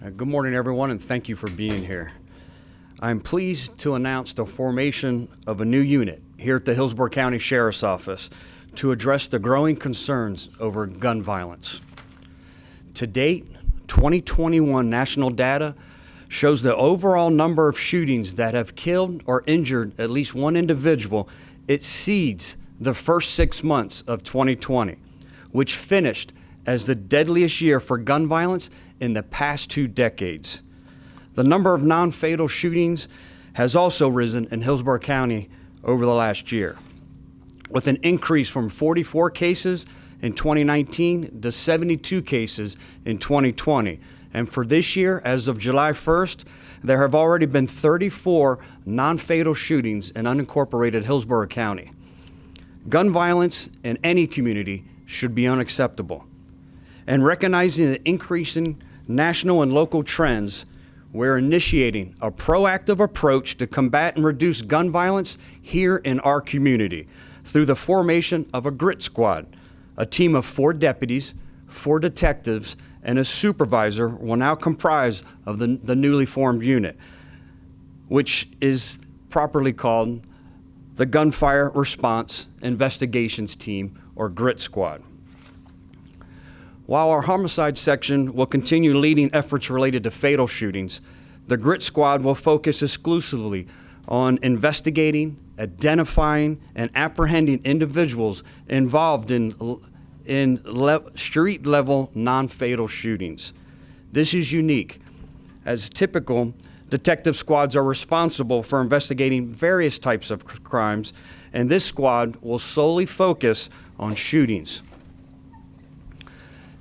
Good morning, everyone, and thank you for being here. I'm pleased to announce the formation of a new unit here at the Hillsborough County Sheriff's Office to address the growing concerns over gun violence. To date, 2021 national data shows the overall number of shootings that have killed or injured at least one individual exceeds the first 6 months of 2020, which finished as the deadliest year for gun violence in the past 2 decades. The number of non-fatal shootings has also risen in Hillsborough County over the last year, with an increase from 44 cases in 2019 to 72 cases in 2020. And for this year, as of July 1st, there have already been 34 non-fatal shootings in unincorporated Hillsborough County. Gun violence in any community should be unacceptable. And recognizing the increasing national and local trends, we're initiating a proactive approach to combat and reduce gun violence here in our community through the formation of a GRIT squad. A team of 4 deputies, 4 detectives, and a supervisor will now comprise of the newly formed unit, which is properly called the Gunfire Response Investigations Team, or GRIT squad. While our homicide section will continue leading efforts related to fatal shootings, the GRIT squad will focus exclusively on investigating, identifying, and apprehending individuals involved in street-level non-fatal shootings. This is unique, as typical detective squads are responsible for investigating various types of crimes, and this squad will solely focus on shootings.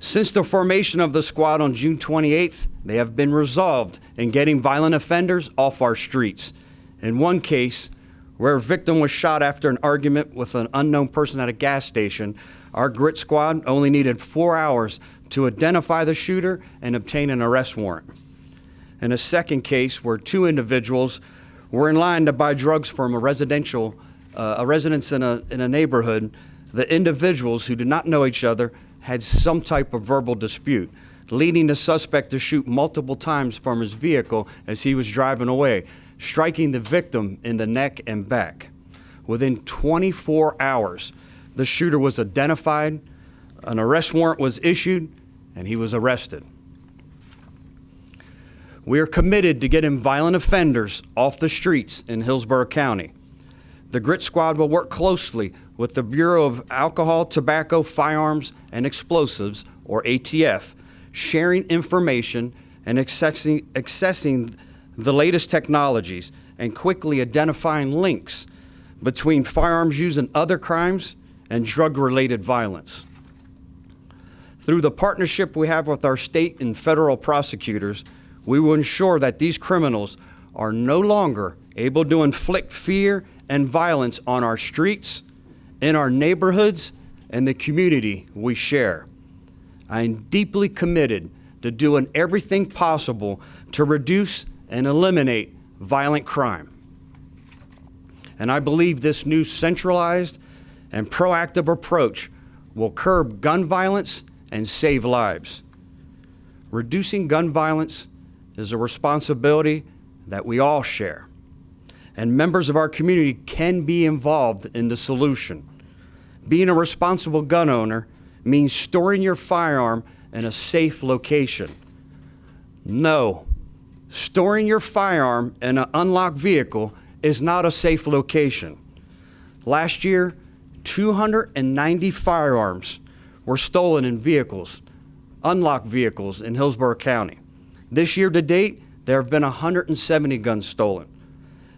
Since the formation of the squad on June 28th, they have been resolved in getting violent offenders off our streets. In one case, where a victim was shot after an argument with an unknown person at a gas station, our GRIT squad only needed 4 hours to identify the shooter and obtain an arrest warrant. In a second case, where 2 individuals were in line to buy drugs from a residence in a neighborhood, the individuals, who did not know each other, had some type of verbal dispute, leading the suspect to shoot multiple times from his vehicle as he was driving away, striking the victim in the neck and back. Within 24 hours, the shooter was identified, an arrest warrant was issued, and he was arrested. We are committed to getting violent offenders off the streets in Hillsborough County. The GRIT squad will work closely with the Bureau of Alcohol, Tobacco, Firearms, and Explosives, or ATF, sharing information and accessing the latest technologies and quickly identifying links between firearms use in other crimes and drug-related violence. Through the partnership we have with our state and federal prosecutors, we will ensure that these criminals are no longer able to inflict fear and violence on our streets, in our neighborhoods, and the community we share. I am deeply committed to doing everything possible to reduce and eliminate violent crime. And I believe this new centralized and proactive approach will curb gun violence and save lives. Reducing gun violence is a responsibility that we all share, and members of our community can be involved in the solution. Being a responsible gun owner means storing your firearm in a safe location. No, storing your firearm in an unlocked vehicle is not a safe location. Last year, 290 firearms were stolen in vehicles, unlocked vehicles in Hillsborough County. This year to date, there have been 170 guns stolen.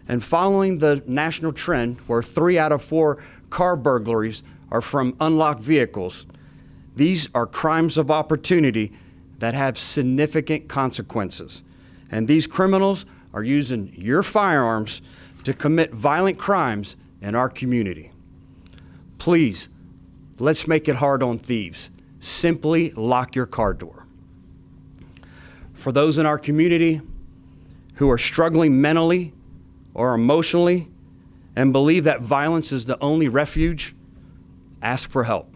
And following the national trend where 3 out of 4 car burglaries are from unlocked vehicles, these are crimes of opportunity that have significant consequences. And these criminals are using your firearms to commit violent crimes in our community. Please, let's make it hard on thieves. Simply lock your car door. For those in our community who are struggling mentally or emotionally and believe that violence is the only refuge, ask for help.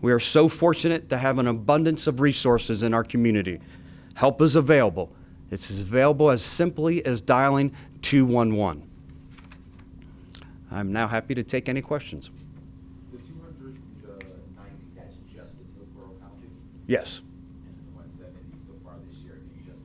We are so fortunate to have an abundance of resources in our community. Help is available. It's as available as simply as dialing 211. I'm now happy to take any questions. The 290, that's just in Hillsborough County? Yes. And the 170 so far this year, just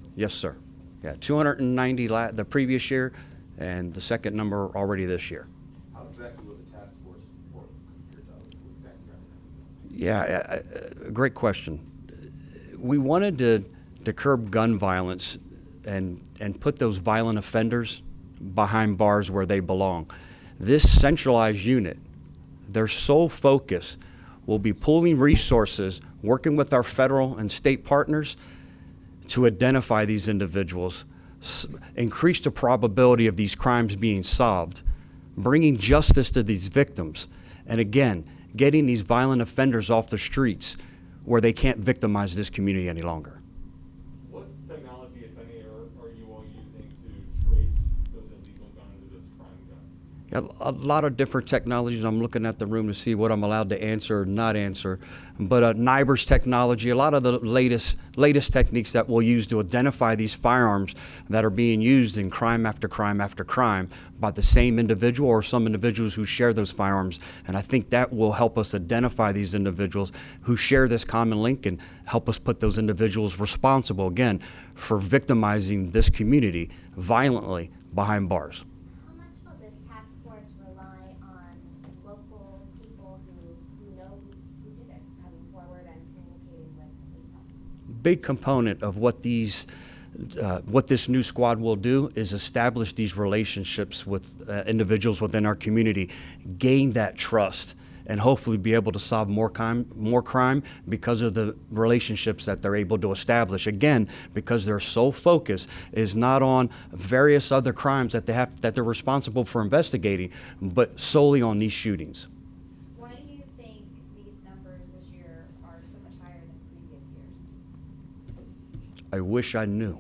in Yes, sir. Yeah, 290 the previous year, and the second number already this year. How exactly will the task force work compared to what exactly are they? Yeah, great question. We wanted to curb gun violence and put those violent offenders behind bars where they belong. This centralized unit, their sole focus will be pooling resources, working with our federal and state partners to identify these individuals, increase the probability of these crimes being solved, bringing justice to these victims, and again, getting these violent offenders off the streets where they can't victimize this community any longer. What technology, if any, are you all using to trace those illegal guns or those crime guns? A lot of different technologies. I'm looking at the room to see what I'm allowed to answer or not answer. But NIBR's technology, a lot of the latest techniques that we'll use to identify these firearms that are being used in crime after crime after crime by the same individual or some individuals who share those firearms. And I think that will help us identify these individuals who share this common link and help us put those individuals responsible, again, for victimizing this community violently behind bars. Big component of what this new squad will do is establish these relationships with individuals within our community, gain that trust, and hopefully be able to solve more crime because of the relationships that they're able to establish. Again, because their sole focus is not on various other crimes that they're responsible for investigating, but solely on these shootings. Why do you think these numbers this year are so much higher than previous years? I wish I knew.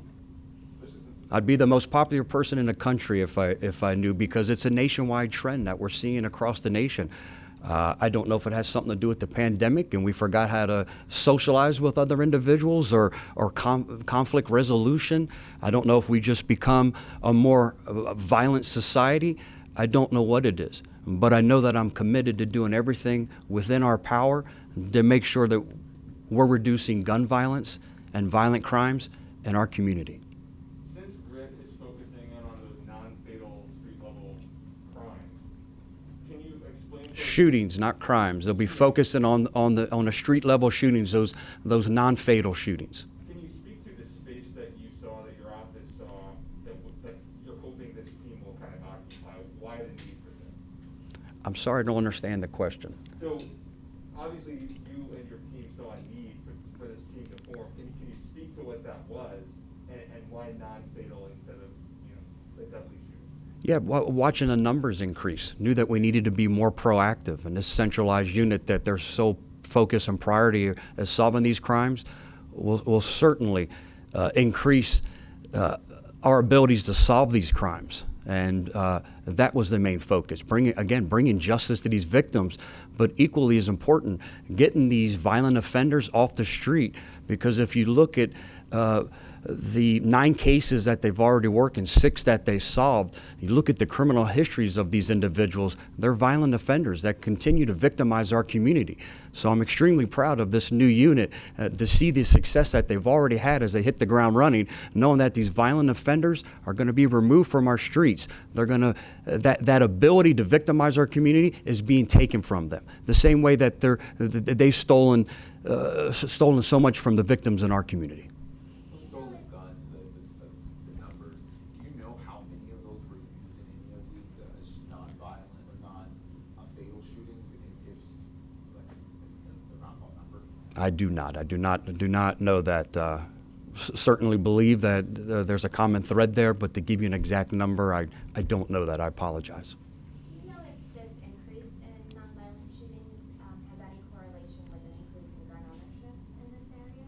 I'd be the most popular person in the country if I knew, because it's a nationwide trend that we're seeing across the nation. I don't know if it has something to do with the pandemic and we forgot how to socialize with other individuals or conflict resolution. I don't know if we just become a more violent society. I don't know what it is. But I know that I'm committed to doing everything within our power to make sure that we're reducing gun violence and violent crimes in our community. Since GRIT is focusing in on those non-fatal street-level crimes, can you explain? Shootings, not crimes. They'll be focusing on the street-level shootings, those non-fatal shootings. Can you speak to the space that you saw, that your office saw, that you're hoping this team will kind of occupy? Why the need for this? I'm sorry, I don't understand the question. So, obviously, you and your team saw a need for this team to form. Can you speak to what that was and why non-fatal instead of, the deadly shooting? Yeah, watching the numbers increase, knew that we needed to be more proactive. And this centralized unit that their sole focus and priority is solving these crimes will certainly increase our abilities to solve these crimes. And that was the main focus, bringing justice to these victims, but equally as important, getting these violent offenders off the street. Because if you look at the 9 cases that they've already worked and 6 that they solved, you look at the criminal histories of these individuals, they're violent offenders that continue to victimize our community. So I'm extremely proud of this new unit to see the success that they've already had as they hit the ground running, knowing that these violent offenders are going to be removed from our streets. They're going to, that ability to victimize our community is being taken from them. The same way that they've stolen so much from the victims in our community. I do not. I do not know that. Certainly believe that there's a common thread there, but to give you an exact number, I don't know that. I apologize. Do you know if this increase in nonviolent shootings has any correlation with an increase in gun ownership in this area?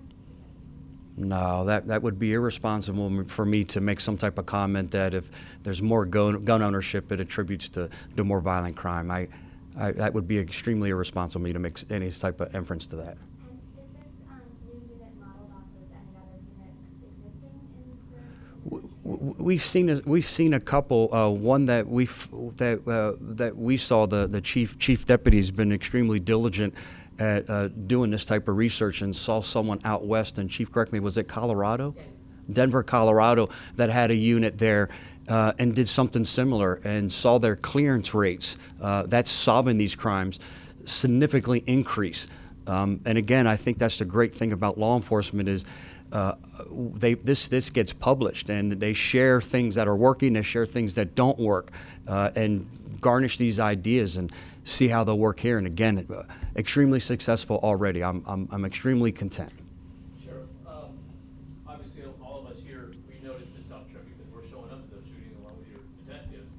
No, that would be irresponsible for me to make some type of comment that if there's more gun ownership, it attributes to more violent crime. That would be extremely irresponsible of me to make any type of inference to that. And is this new unit modeled off of any other We've seen a couple. One that we saw, the chief deputy has been extremely diligent at doing this type of research, and saw someone out west. And Chief, correct me, was it Colorado? Denver, Colorado, that had a unit there and did something similar, and saw their clearance rates that's solving these crimes significantly increase. And again, I think that's the great thing about law enforcement is this gets published, and they share things that are working, they share things that don't work, and garnish these ideas and see how they'll work here. And again, extremely successful already. I'm extremely content. Sheriff, obviously all of us here, we noticed this uptrend because we're showing up at those shootings along with your detectives.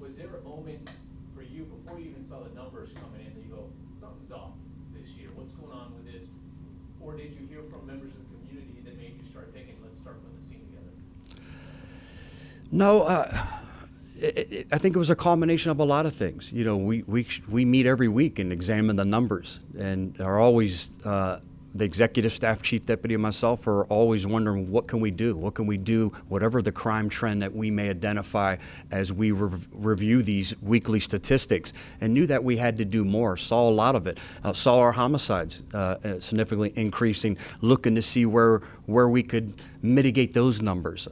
Was there a moment for you before you even saw the numbers coming in that you go, something's off this year? What's going on with this? Or did you hear from members of the community that made you start thinking, let's start putting this team together? No, I think it was a combination of a lot of things. You know, we meet every week and examine the numbers, and are always the executive staff, chief deputy, and myself are always wondering what can we do? What can we do? Whatever the crime trend that we may identify as we review these weekly statistics, and knew that we had to do more. Saw a lot of it. Saw our homicides significantly increasing. Looking to see where we could mitigate those numbers.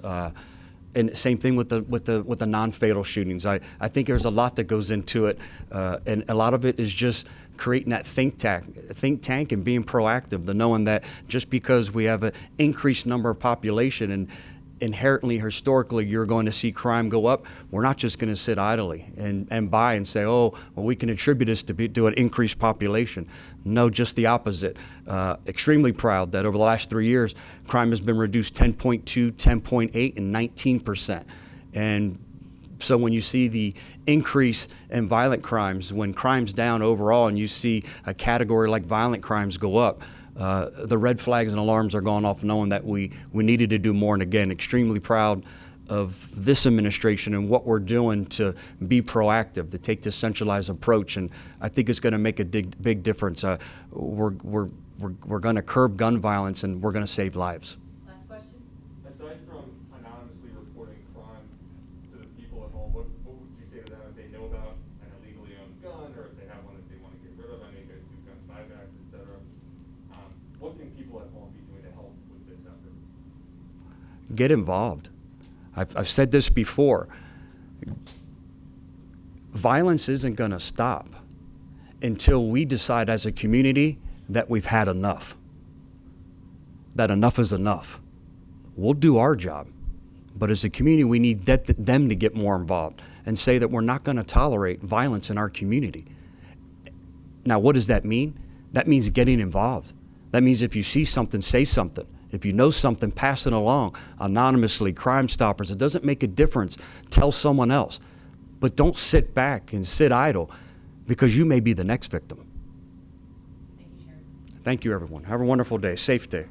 And same thing with the non-fatal shootings. I think there's a lot that goes into it, and a lot of it is just creating that think tank and being proactive. The knowing that just because we have an increased number of population and inherently, historically, you're going to see crime go up, we're not just going to sit idly and by and say, oh, well, we can attribute this to an increased population. No, just the opposite. Extremely proud that over the last 3 years, crime has been reduced 10.2, 10.8, and 19%. And so when you see the increase in violent crimes, when crime's down overall and you see a category like violent crimes go up, the red flags and alarms are going off, knowing that we needed to do more. And again, extremely proud of this administration and what we're doing to be proactive, to take this centralized approach. And I think it's going to make a big difference. We're going to curb gun violence, and we're going to save lives. Last question. Aside from anonymously reporting crime to the people at home, what would you say to them if they know about an illegally owned gun, or if they have one that they want to get rid of? I know you guys do gun buybacks, et cetera. What can people at home be doing to help with this effort? Get involved. I've said this before. Violence isn't going to stop until we decide as a community that we've had enough, that enough is enough. We'll do our job, but as a community, we need them to get more involved and say that we're not going to tolerate violence in our community. Now, what does that mean? That means getting involved. That means if you see something, say something. If you know something, pass it along anonymously. Crime Stoppers. It doesn't make a difference. Tell someone else. But don't sit back and sit idle, because you may be the next victim. Thank you, Sheriff. Thank you, everyone. Have a wonderful day. Safe day.